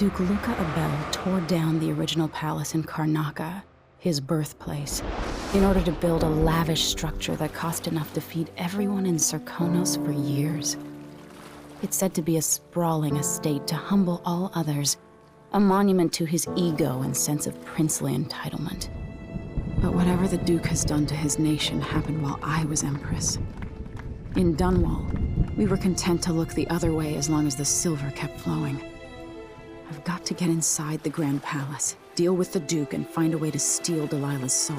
Duke Luca Abel tore down the original palace in Karnaca, his birthplace, in order to build a lavish structure that cost enough to feed everyone in Serkonos for years. It's said to be a sprawling estate to humble all others, a monument to his ego and sense of princely entitlement. But whatever the Duke has done to his nation happened while I was Empress. In Dunwall, we were content to look the other way as long as the silver kept flowing. I've got to get inside the Grand Palace, deal with the Duke, and find a way to steal Delilah's soul.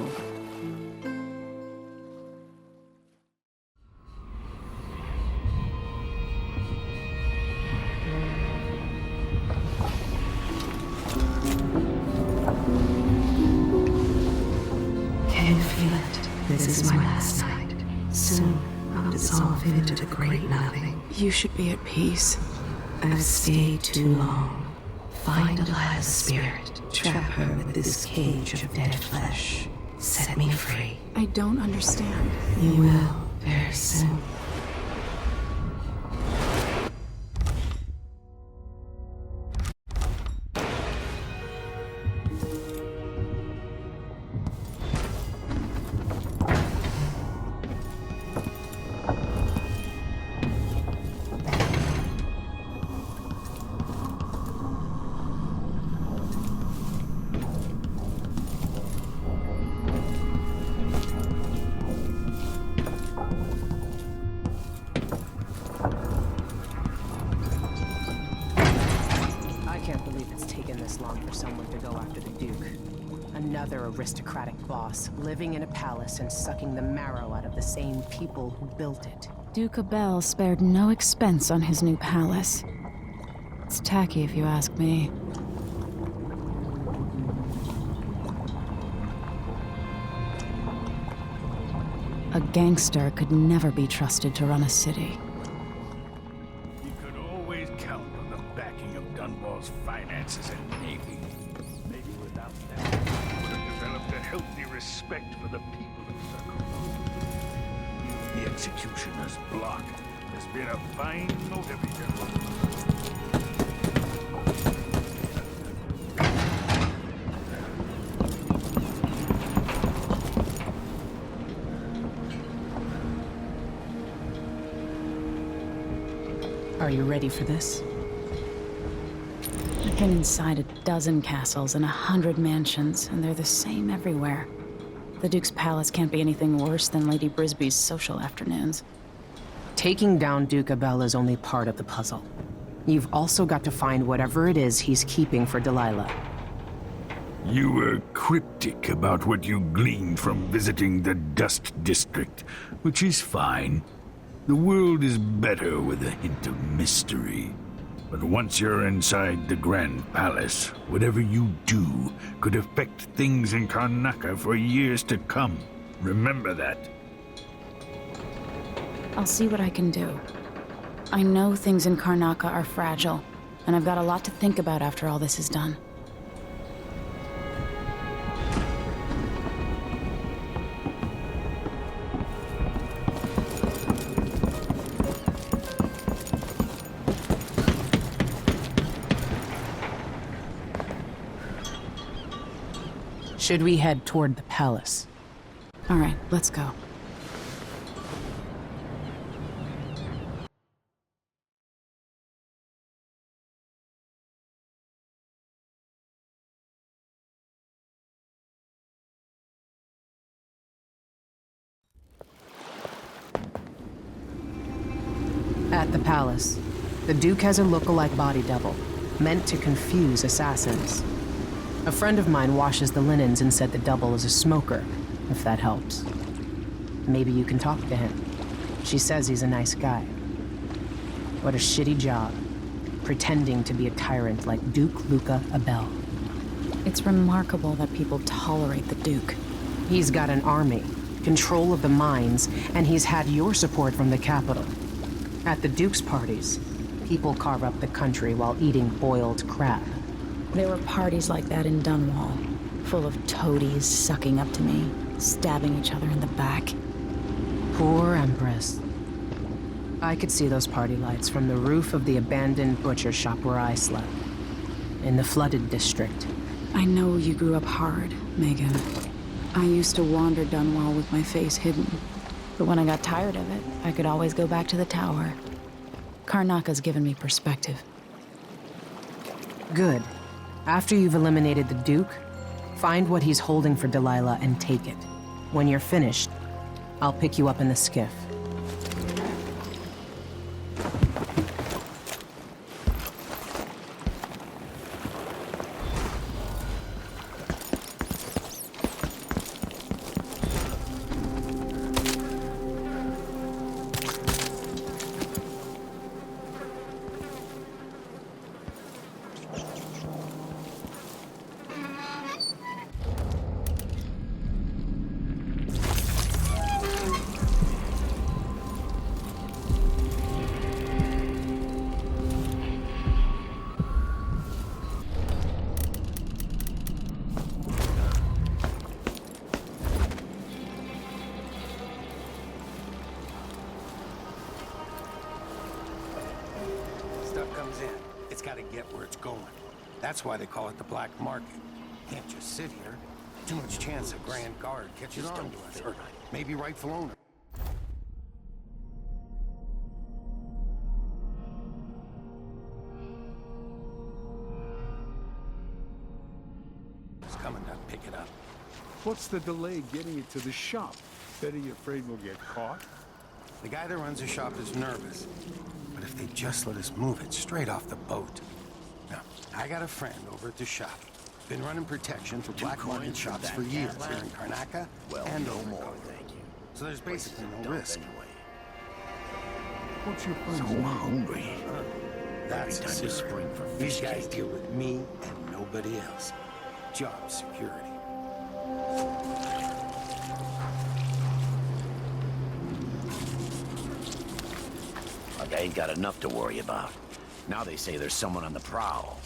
Can you feel it? This is my last night. Soon, I'll dissolve into the great nothing. You should be at peace. I've stayed too long. Find Delilah's spirit. Trap her with this cage of dead flesh. Set me free. I don't understand. You will, very soon. Another aristocratic boss, living in a palace and sucking the marrow out of the same people who built it. Duke Abel spared no expense on his new palace. It's tacky if you ask me. A gangster could never be trusted to run a city. You could always count on the backing of Dunwall's finances and navy. Maybe without that, you would have developed a healthy respect for the people of Serkonos. The executioner's block has been a fine motivator. Are you ready for this? I've been inside a dozen castles and 100 mansions, and they're the same everywhere. The Duke's palace can't be anything worse than Lady Brisby's social afternoons. Taking down Duke Abel is only part of the puzzle. You've also got to find whatever it is he's keeping for Delilah. You were cryptic about what you gleaned from visiting the Dust District, which is fine. The world is better with a hint of mystery. But once you're inside the Grand Palace, whatever you do could affect things in Karnaca for years to come. Remember that. I'll see what I can do. I know things in Karnaca are fragile, and I've got a lot to think about after all this is done. Should we head toward the palace? All right, let's go. At the palace, the Duke has a lookalike body double, meant to confuse assassins. A friend of mine washes the linens and said the double is a smoker, if that helps. Maybe you can talk to him. She says he's a nice guy. What a shitty job, pretending to be a tyrant like Duke Luca Abel. It's remarkable that people tolerate the Duke. He's got an army, control of the mines, and he's had your support from the capital. At the Duke's parties, people carve up the country while eating boiled crab. There were parties like that in Dunwall, full of toadies sucking up to me, stabbing each other in the back. Poor Empress. I could see those party lights from the roof of the abandoned butcher shop where I slept. in the flooded district. I know you grew up hard, Megan. I used to wander Dunwall with my face hidden. But when I got tired of it, I could always go back to the tower. Karnaka's given me perspective. Good. After you've eliminated the Duke, find what he's holding for Delilah and take it. When you're finished, I'll pick you up in the skiff. Comes in, it's got to get where it's going. That's why they call it the black market. Can't just sit here. Too much chance a grand guard catches on to us, or maybe rightful owner. It's coming to pick it up. What's the delay getting it to the shop? Betty afraid we'll get caught? The guy that runs the shop is nervous. But if they just let us move it straight off the boat. Now, I got a friend over at the shop. Been running protection for black market shops for years here in Karnaka and no more, thank you. So there's basically no risk. What's your friend? So hungry. That's a secret. These guys deal with me and nobody else. Job security. They ain't got enough to worry about. Now they say there's someone on the prowl.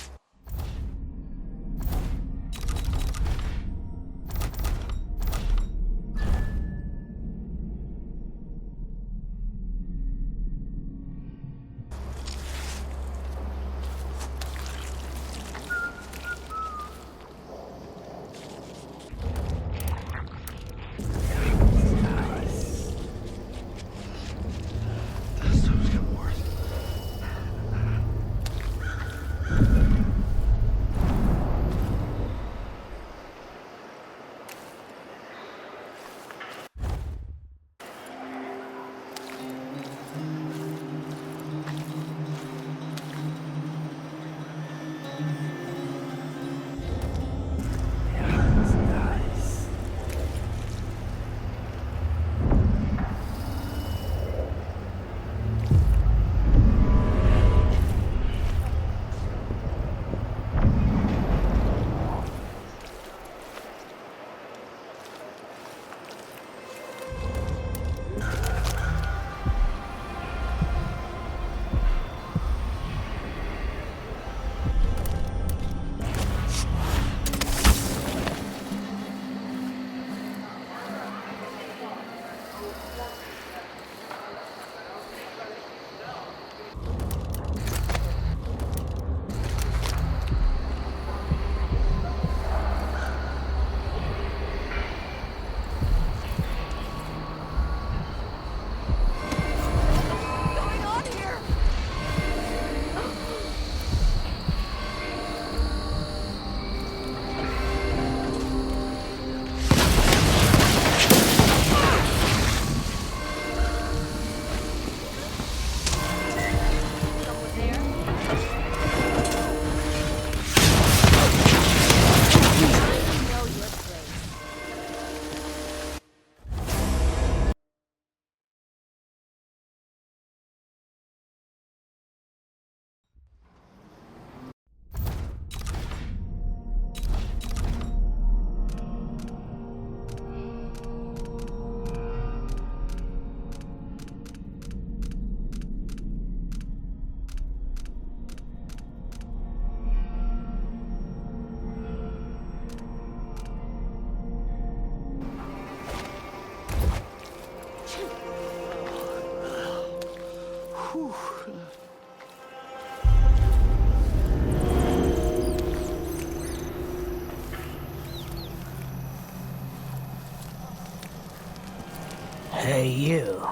Hey, you.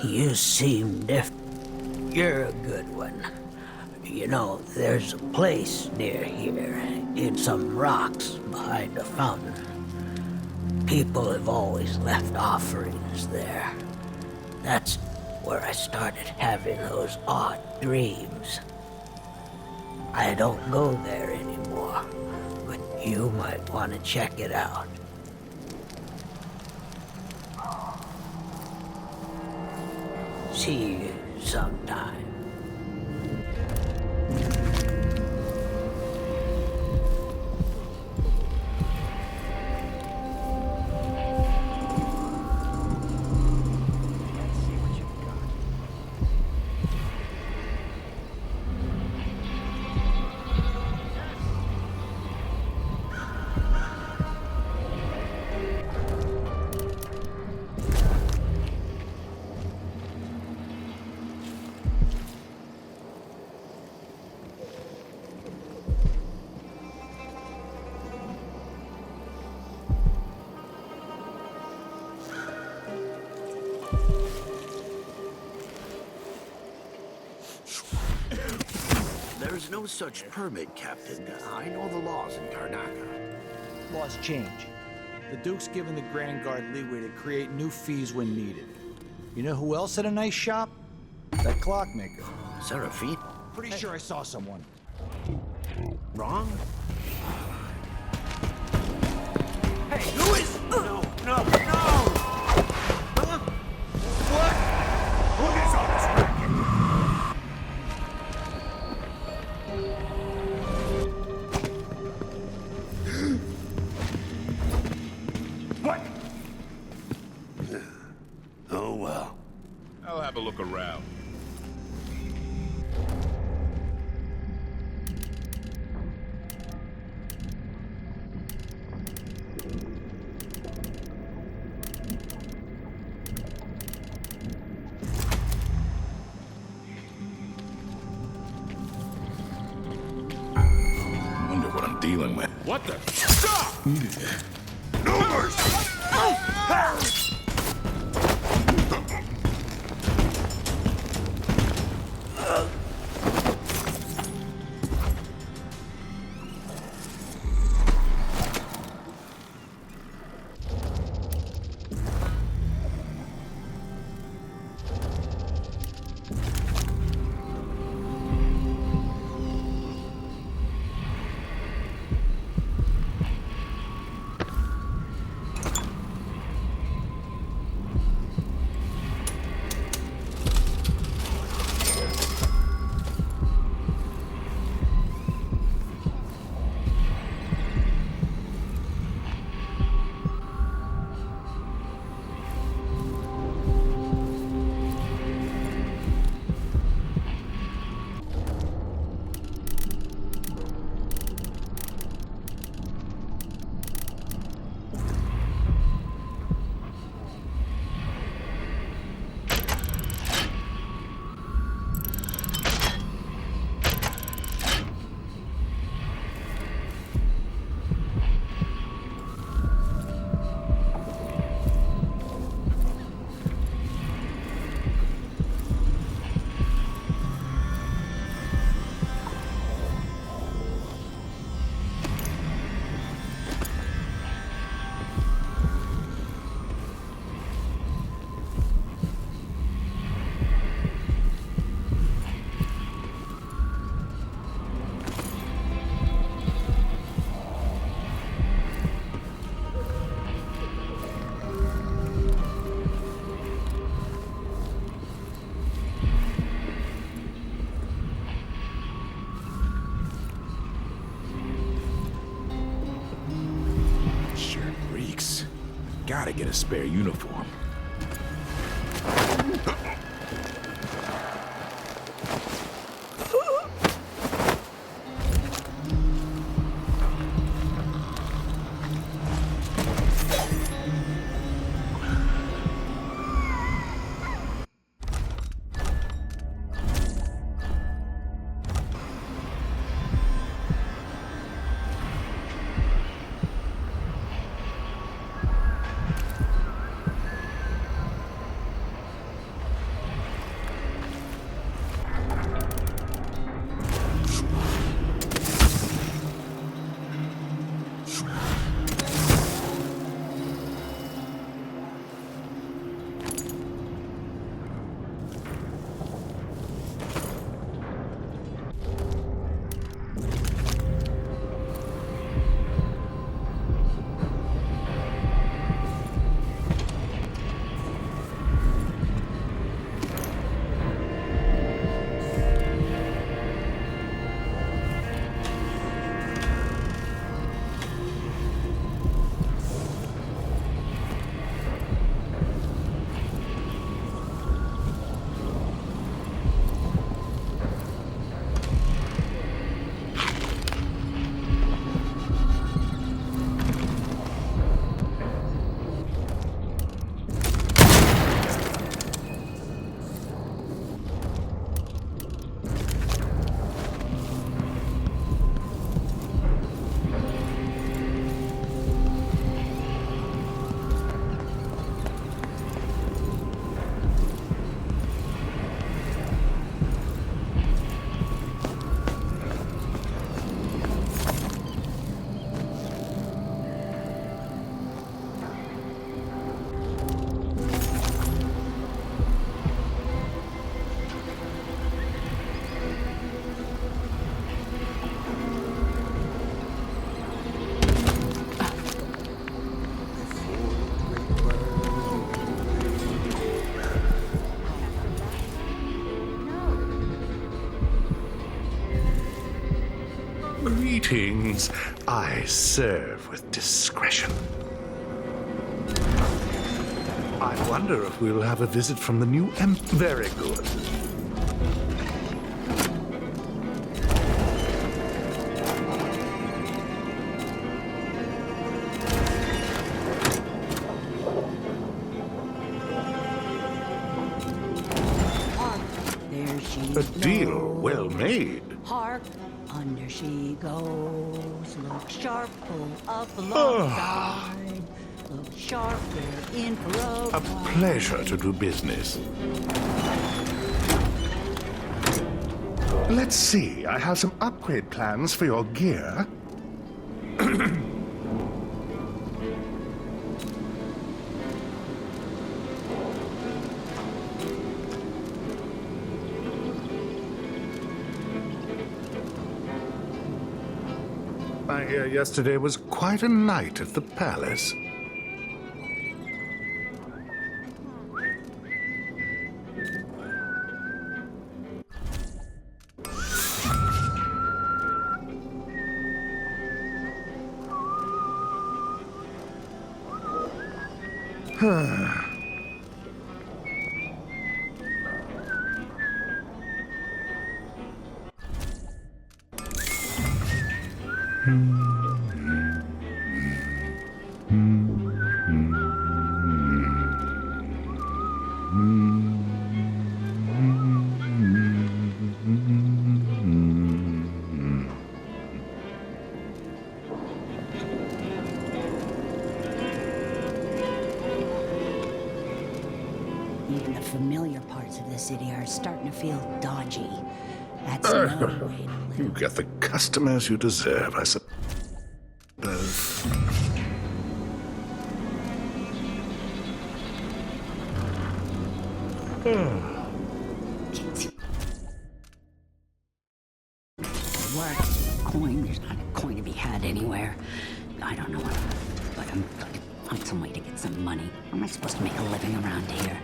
You seem different. You're a good one. You know, there's a place near here, in some rocks behind a fountain. People have always left offerings there. That's where I started having those odd dreams. I don't go there anymore, but you might want to check it out. See you sometime. There's no such permit, Captain. I know the laws in Karnaca. Laws change. The Duke's given the Grand Guard leeway to create new fees when needed. You know who else had a nice shop? That clockmaker. Seraphine? Pretty sure I saw someone. Wrong? Hey, who is... No! Huh? What? Who is all this racket? What? Oh, well. I'll have a look around. Wonder what I'm dealing with. What the? Stop! No mercy! Gotta get a spare uniform. Greetings. I serve with discretion. I wonder if we'll have a visit from the new Very good. There she A deal goes. well made. Hark, under she goes. Look sharp, pull up alongside. Look sharp, we're in for A pleasure to do business. Let's see, I have some upgrade plans for your gear. I hear yesterday was quite a night at the palace. Even the familiar parts of the city are starting to feel dodgy. That's no way to live. You get the customers you deserve, I suppose. Work, coin, there's not a coin to be had anywhere. I don't know what, but I'm going to find some way to get some money. How am I supposed to make a living around here?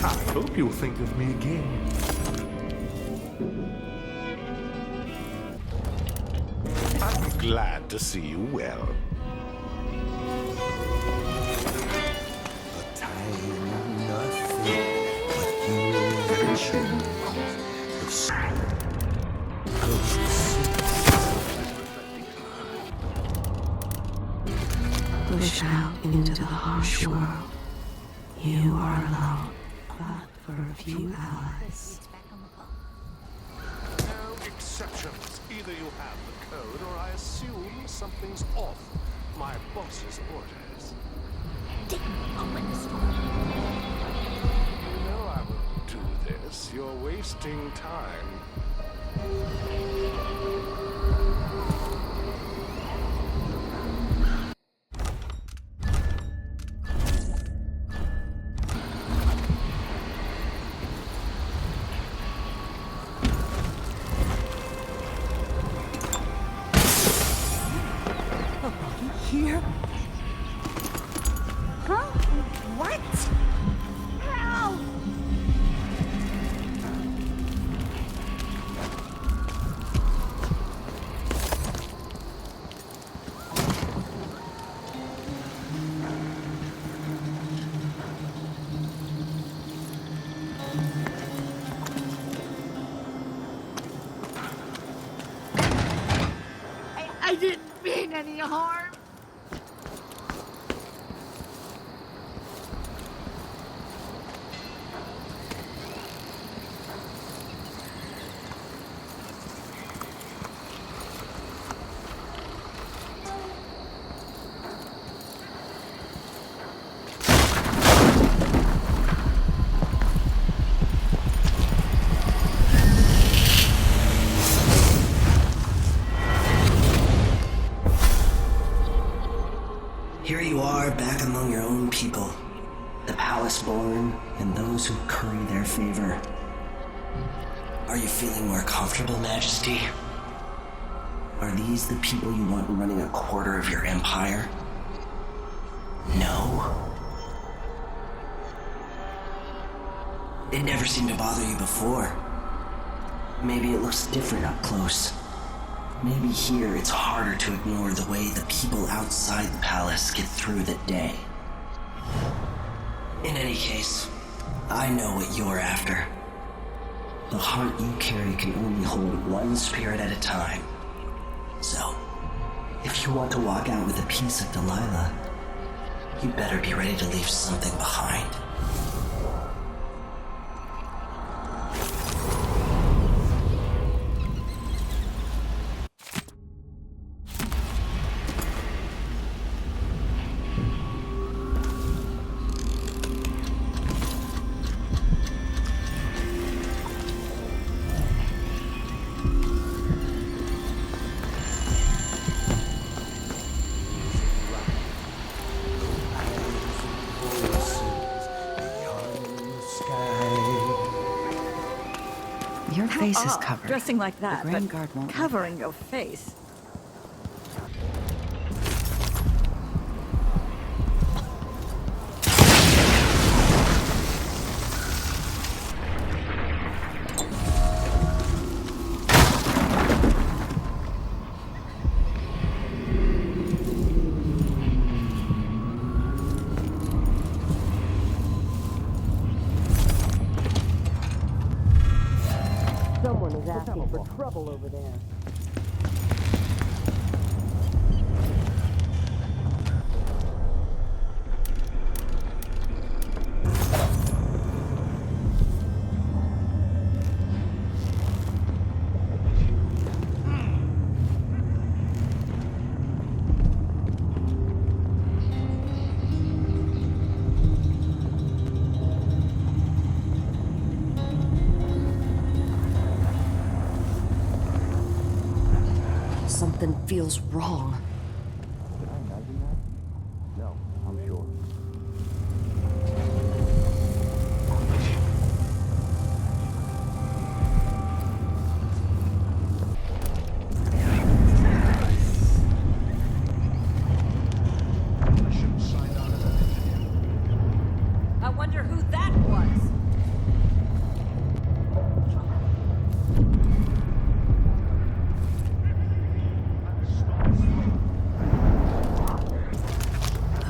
I hope you'll think of me again. I'm glad to see you well. Push out into the harsh world. You are alone, but for a few hours. No exceptions, Either you have the code, or I assume something's off my boss's orders. Open this door. You know I won't do this. You're wasting time. Here? Huh? What? Help! I didn't mean any harm. Here you are, back among your own people. The palace-born, and those who curry their favor. Are you feeling more comfortable, Majesty? Are these the people you want running a quarter of your empire? No? It never seemed to bother you before. Maybe it looks different up close. Maybe here it's harder to ignore the way the people outside the palace get through the day. In any case, I know what you're after. The heart you carry can only hold one spirit at a time. So, if you want to walk out with a piece of Delilah, you better be ready to leave something behind. Your face is covered. Dressing like that, The Grand but Guard won't covering your face. Someone is asking for trouble over there. Something feels wrong. Did I imagine that? No, I'm sure. I should have signed on as an engineer. I wonder who that was.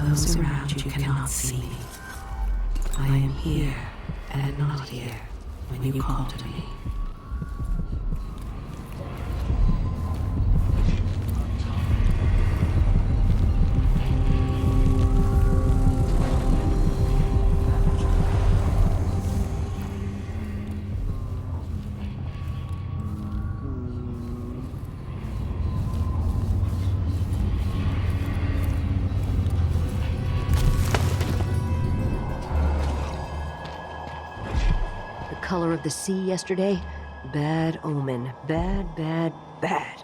Those around you cannot see me. I am here and not here when you call to me. color of the sea yesterday? Bad omen. Bad, bad, bad.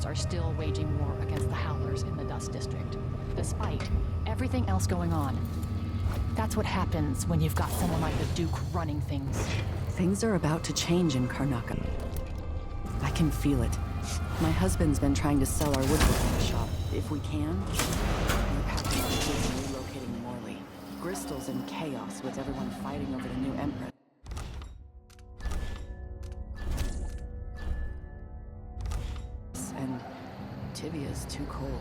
Are still waging war against the Howlers in the Dust District, despite everything else going on. That's what happens when you've got someone like the Duke running things. Things are about to change in Karnaca. I can feel it. My husband's been trying to sell our woodworking shop. If we can, we're packing our goods and relocating Morley. Bristol's in chaos with everyone fighting over the new Empress. And Tibia's too cold.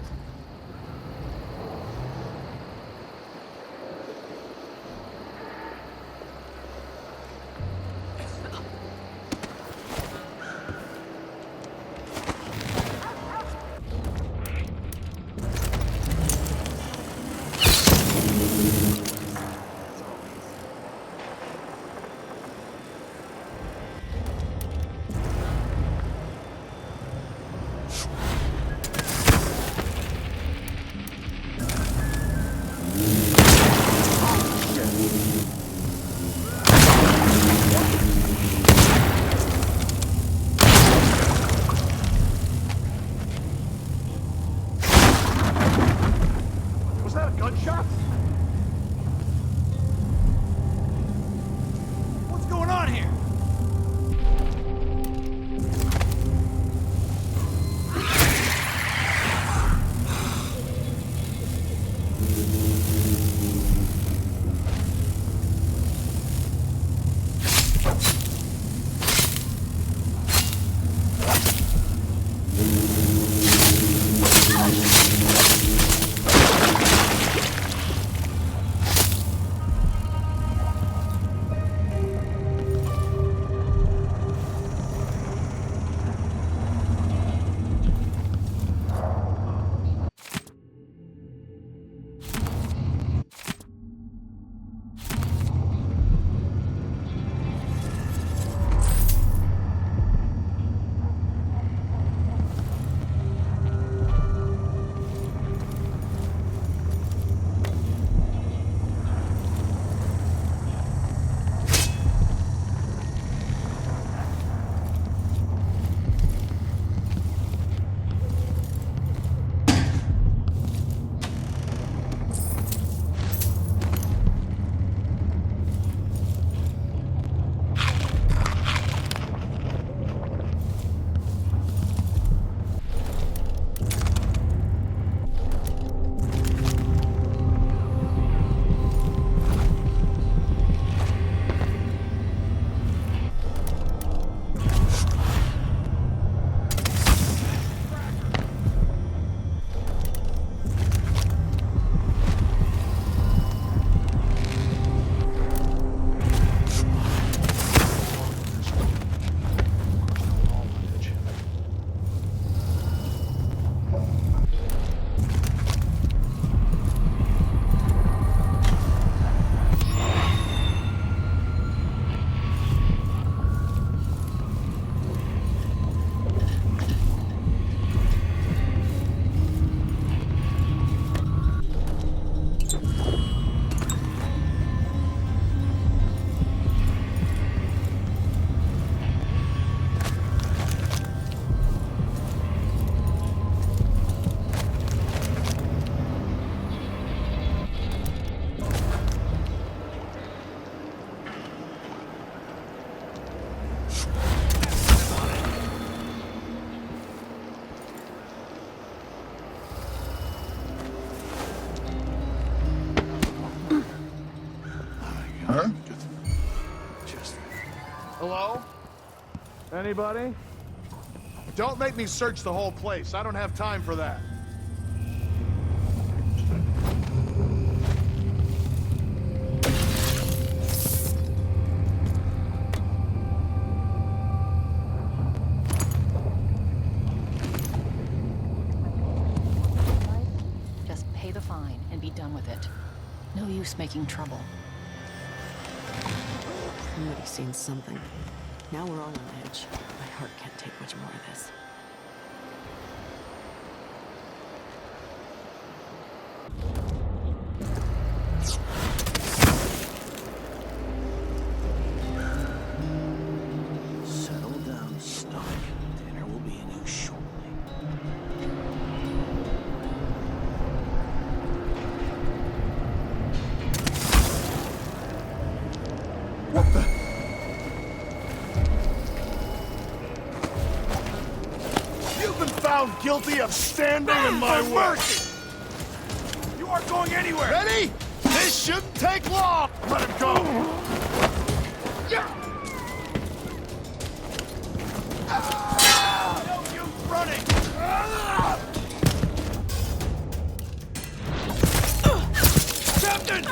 Huh? Just... Hello? Anybody? Don't make me search the whole place. I don't have time for that. Just pay the fine and be done with it. No use making trouble. Somebody's seen something. Now we're all on edge. My heart can't take much more of this. Settle down, Stark. Dinner will be in you shortly. What the? You've been found guilty of standing in my way. You aren't going anywhere. Ready? This shouldn't take long. Let him go. No use running. Captain!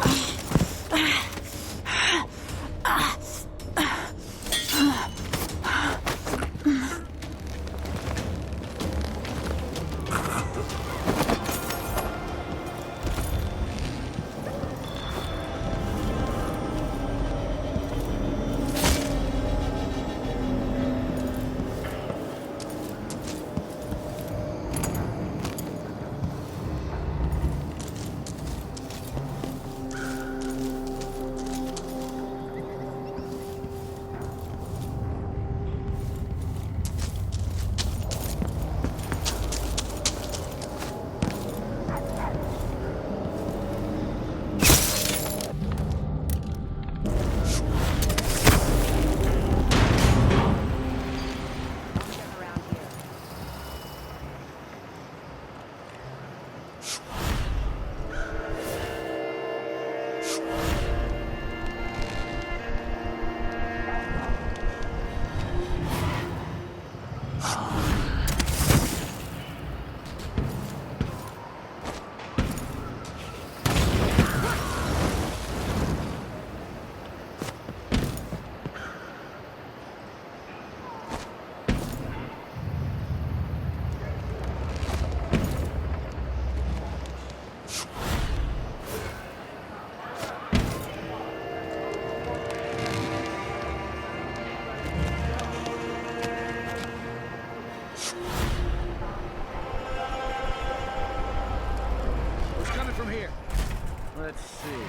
Let's see.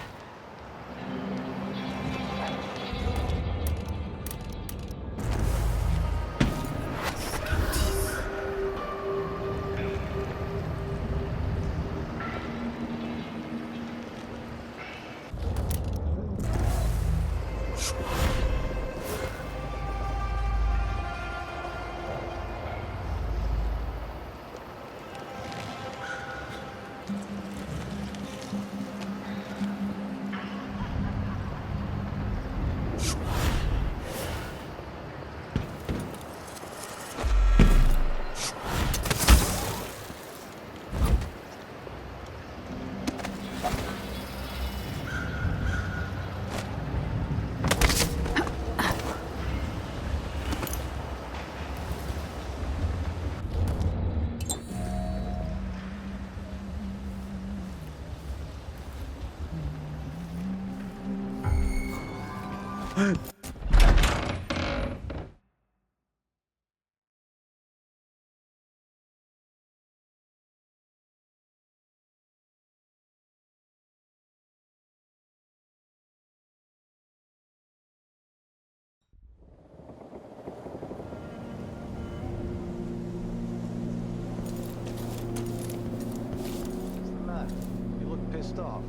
You look pissed off.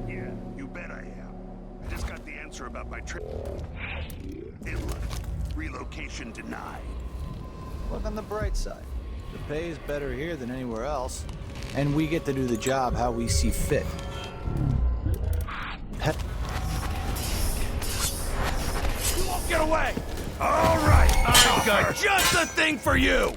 Yeah, you bet I am. I just got the answer about my trip. Inland. Relocation denied. Look on the bright side. The pay is better here than anywhere else. And we get to do the job how we see fit. Get away! All right, I got just the thing for you!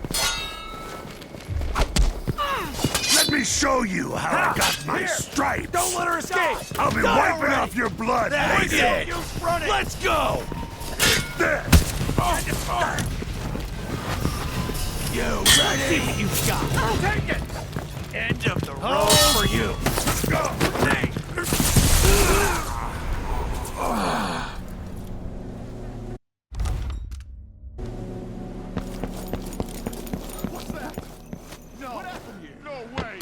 Let me show you how I got my stripes! Don't let her escape! I'll be Die wiping already. off your blood! That's Hang it! Let's go! There! You ready? See what you've got. Take it! End of the road for you. Go! Hey! What's that? No. What happened here? No way.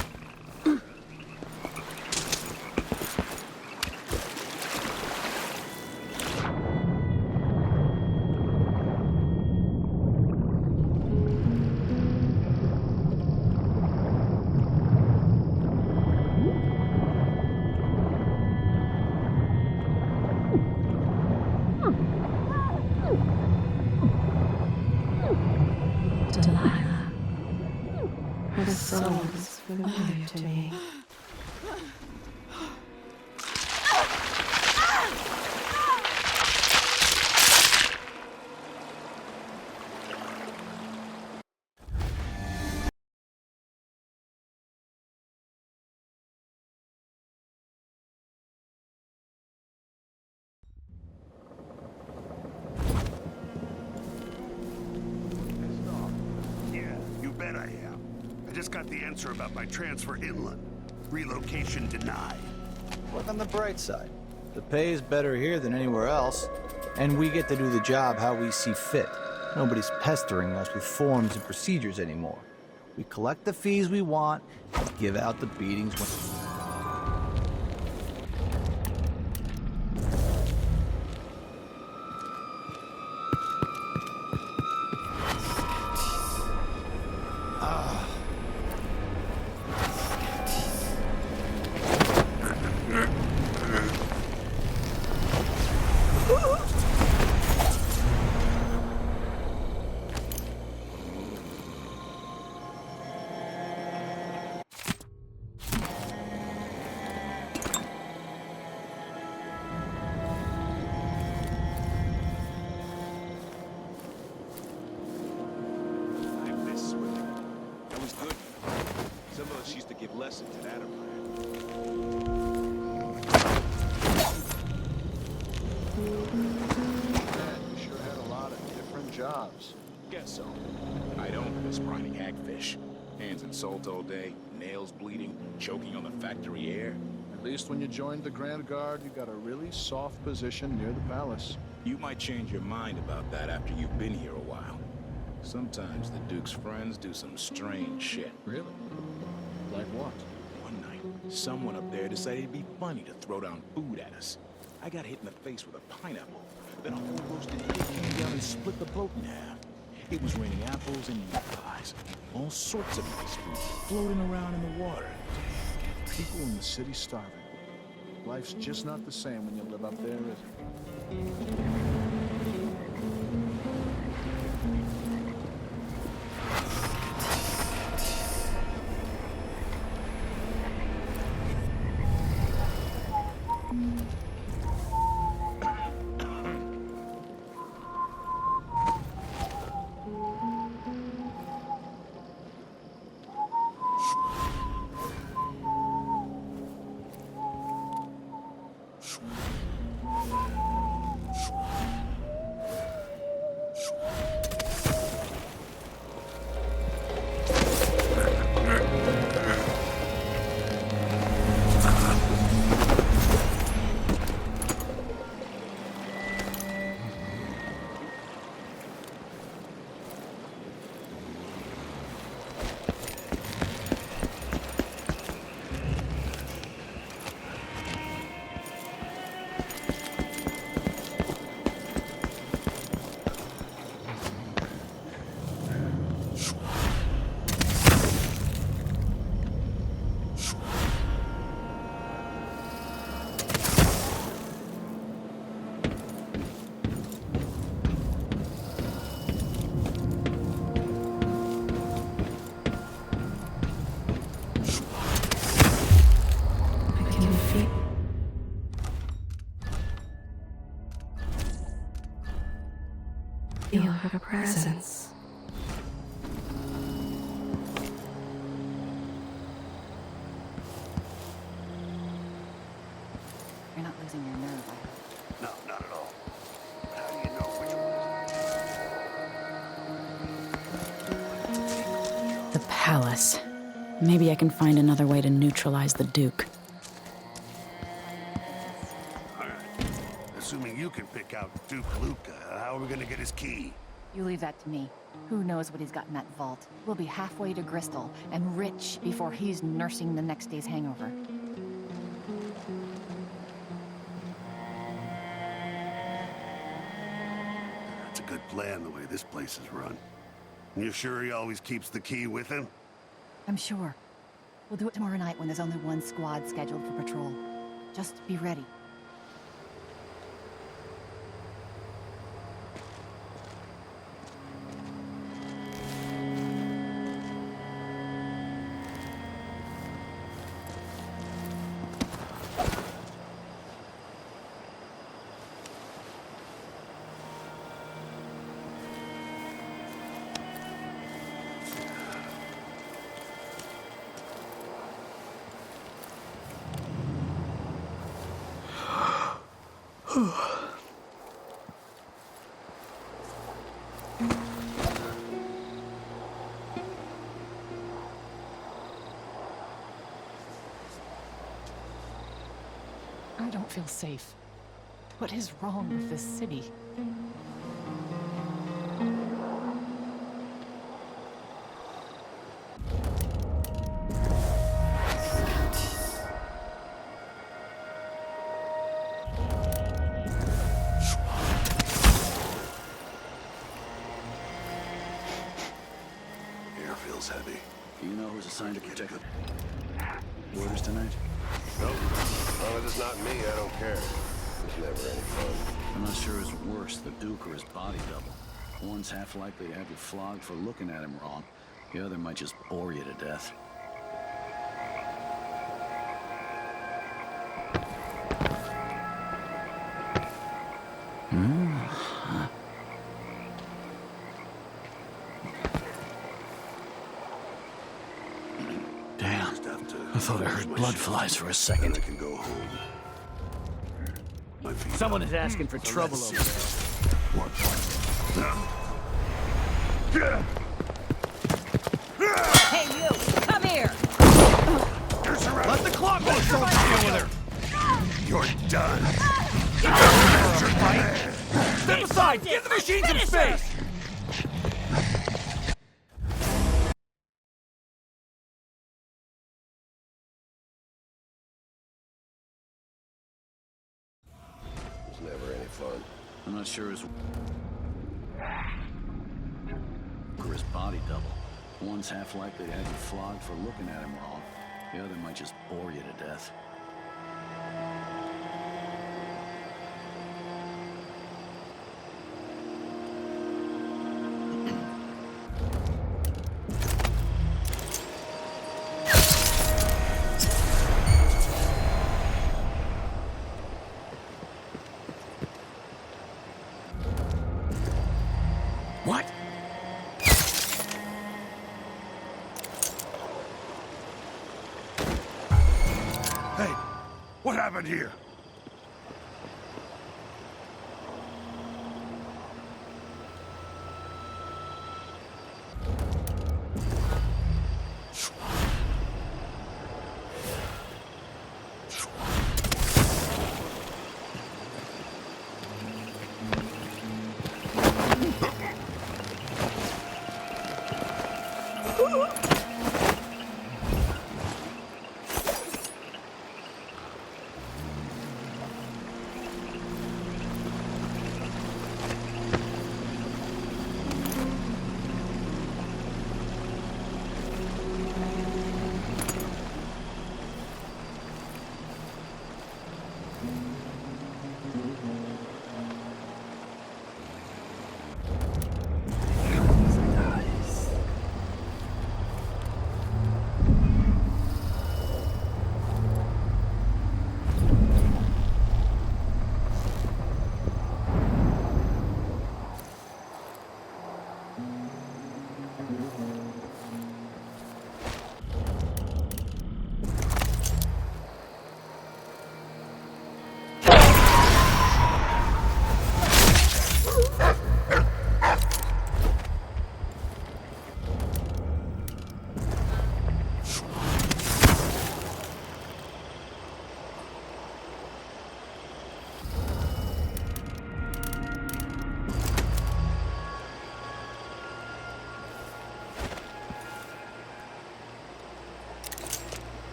Delilah. Her soul is familiar to me. Yeah, you bet I am. I just got the answer about my transfer inland. Relocation denied. Look on the bright side. The pay is better here than anywhere else, and we get to do the job how we see fit. Nobody's pestering us with forms and procedures anymore. We collect the fees we want, and give out the beatings when... I miss swimming. That was good. Some of us used to give lessons at Adam. Man, you sure had a lot of different jobs. Guess so. I don't miss brining hagfish. Hands in salt all day, nails bleeding, choking on the factory air. At least when you joined the Grand Guard, you got a really soft position near the palace. You might change your mind about that after you've been here a while. Sometimes the Duke's friends do some strange shit. Really? Like what? One night, someone up there decided it'd be funny to throw down food at us. I got hit in the face with a pineapple. Then a whole roasted pig came down and split the boat in half. It was raining apples and meat pies. All sorts of nice food floating around in the water. People in the city starving. Life's just not the same when you live up there, is it? feel her presence. You're not losing your nerve, I hope. No, not at all. But how do you know which one? The palace. Maybe I can find another way to neutralize the Duke. All right. Assuming you can pick out Duke Luca, how are we gonna get his key? You leave that to me. Who knows what he's got in that vault? We'll be halfway to Bristol and rich before he's nursing the next day's hangover. That's a good plan, the way this place is run. You sure he always keeps the key with him? I'm sure. We'll do it tomorrow night when there's only one squad scheduled for patrol. Just be ready. I don't feel safe. What is wrong with this city? Air feels heavy. Do you know who's assigned to protect the borders tonight? Nope. As long as it's not me, I don't care. It's never any fun. I'm not sure who's worse, the Duke or his body double. One's half likely to have you flogged for looking at him wrong. The other might just bore you to death. Damn. I thought I heard blood flies for a second. I can go home. Someone is asking for trouble over there. Hey, you! Come here! Let the clock go! Deal with her! You're done. Step aside! Give the machine some space! It's never any fun. I'm not sure his or his body double. One's half likely to have you flogged for looking at him wrong. The other might just bore you to death. What? Hey, what happened here?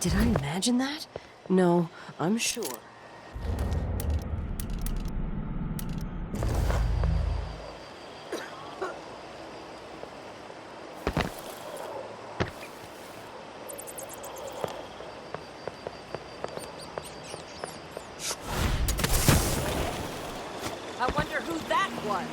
Did I imagine that? No, I'm sure. I wonder who that was.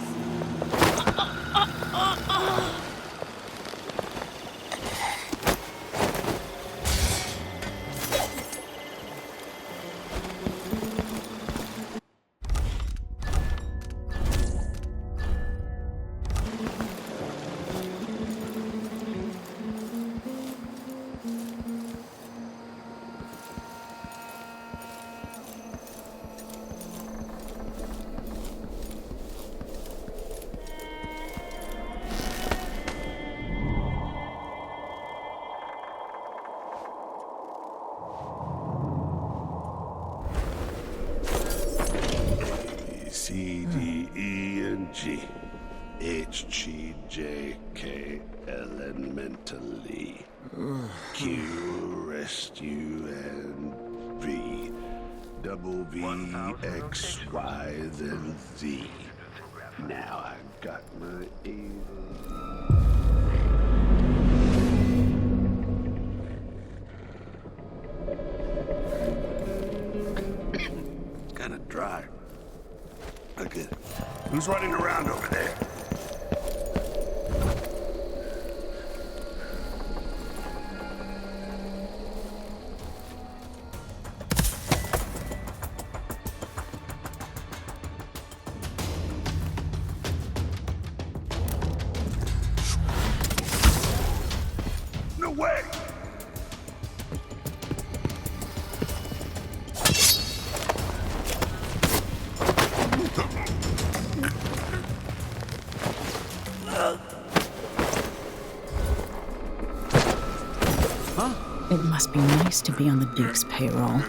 C, D, E, and G. H, G, J, K, L, and mentally. Q, rest, U, and V. Double V, X, Y, then Z. Now I've got my It's kind of dry. Look at it. Who's running around over there? No way! It must be nice to be on the Duke's payroll.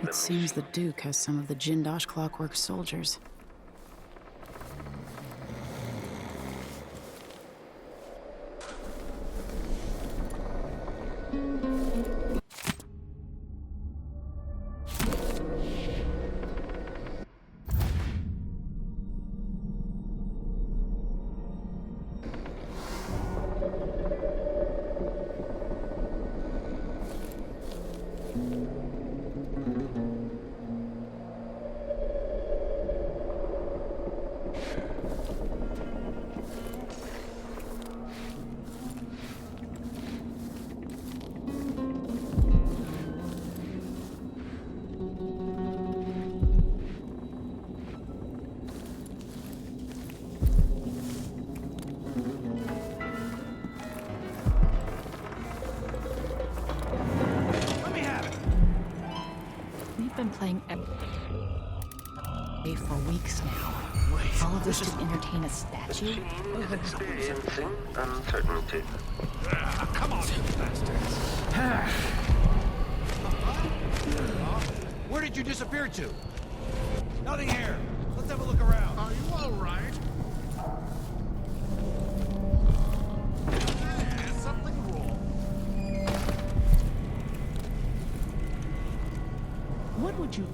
It seems the Duke has some of the Jindosh Clockwork soldiers. Been playing for weeks now. All of this to entertain a statue? Experiencing uncertainty. Come on, you bastards! Where did you disappear to? Nothing here. Let's have a look around. Are you all right? Something wrong. What would you...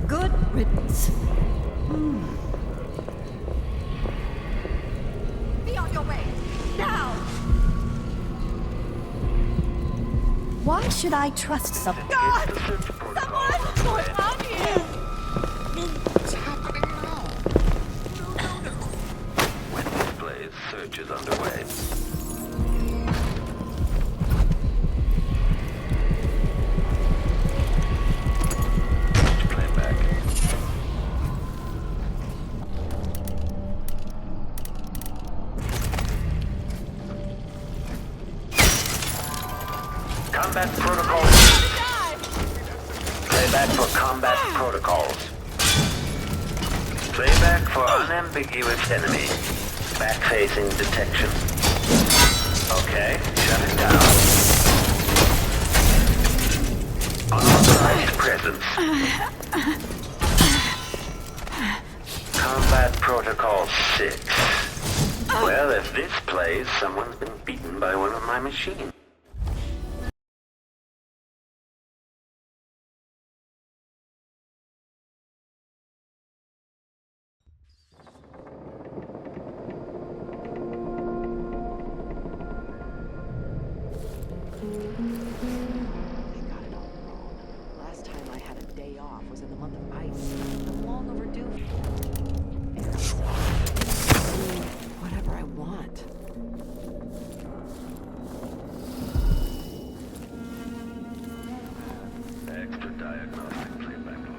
Good riddance. Be on your way. Now! Why should I trust someone? God! Someone! What's on here? What's happening now? Witness Blaze search is underway. protocols. Playback for combat protocols. Playback for unambiguous enemy. Back-facing detection. Okay, shut it down. Unauthorized presence. Combat Protocol 6. Well, if this plays, someone's been beaten by one of my machines. Last time I had a day off was in the month of ice. I'm long overdue. Whatever I want. Extra diagnostic playback loop.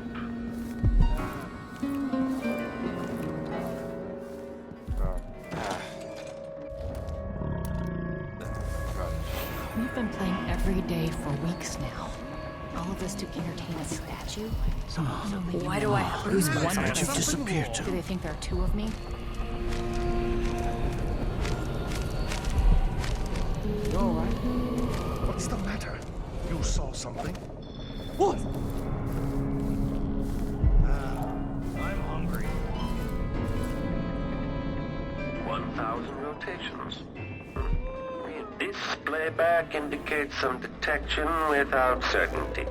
We've been playing every day for weeks now. All of this to entertain a statue? Why do I have goosebumps? Where Where'd you disappear to? Do they think there are two of me? You alright? What's the matter? You saw something? What? I'm hungry. 1,000 rotations. This playback indicates some detection without certainty.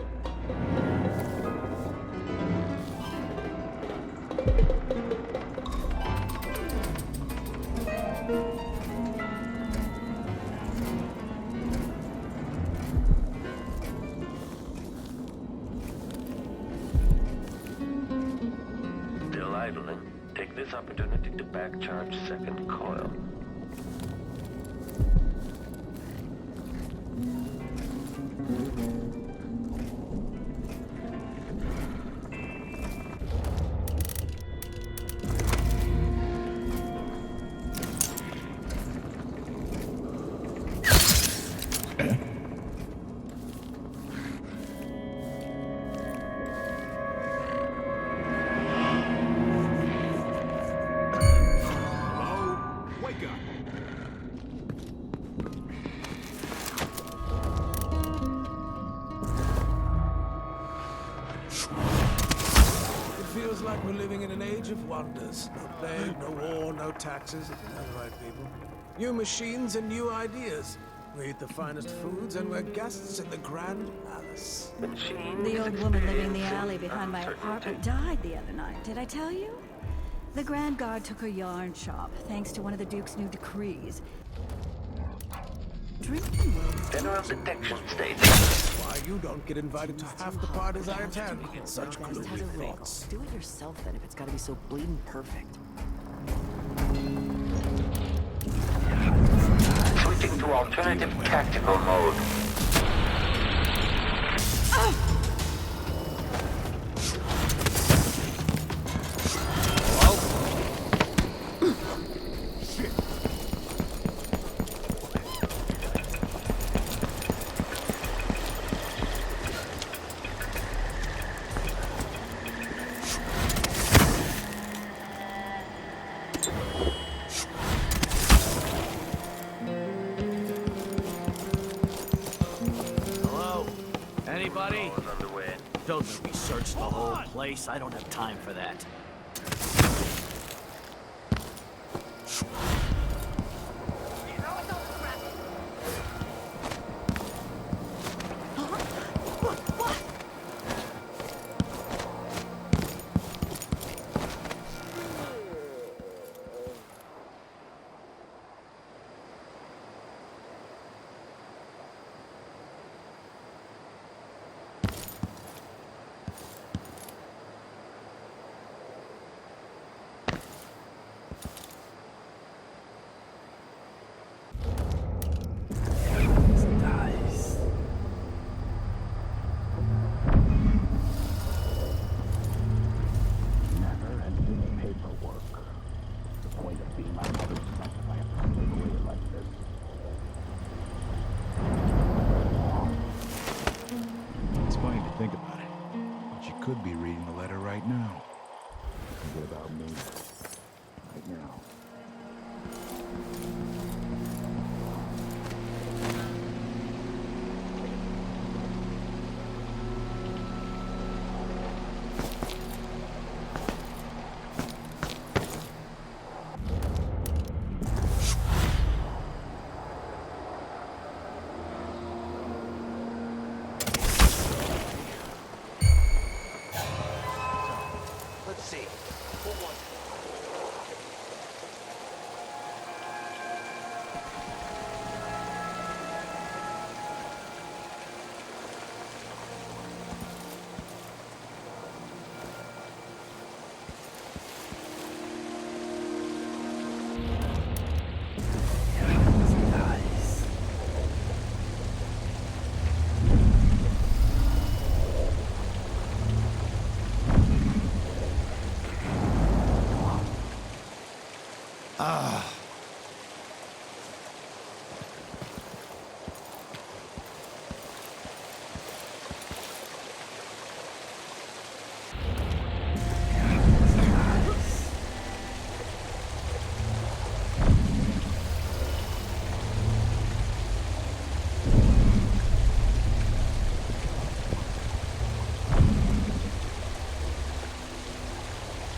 Still idling. Take this opportunity to back-charge second coil. Feels like we're living in an age of wonders. No plague, no war, no taxes. They're the right people. New machines and new ideas. We eat the finest foods and we're guests in the Grand Palace. The old woman living in the alley behind my apartment died the other night. Did I tell you? The Grand Guard took her yarn shop, thanks to one of the Duke's new decrees. Drinking General detection state. Why you don't get invited to half the parties I attend? Such gloomy thoughts. Do it yourself then if it's gotta be so bleeding perfect. Switching to alternative tactical mode. Anybody? Don't make me search the whole place. I don't have time for that. Think about it. She could be reading the letter right now. Forget about me. Right now. Let's see. Who won?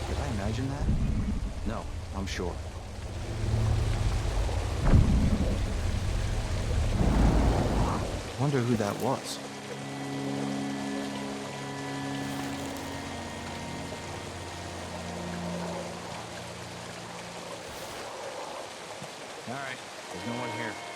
Did I imagine that? No, I'm sure. Wonder who that was. All right, there's no one here.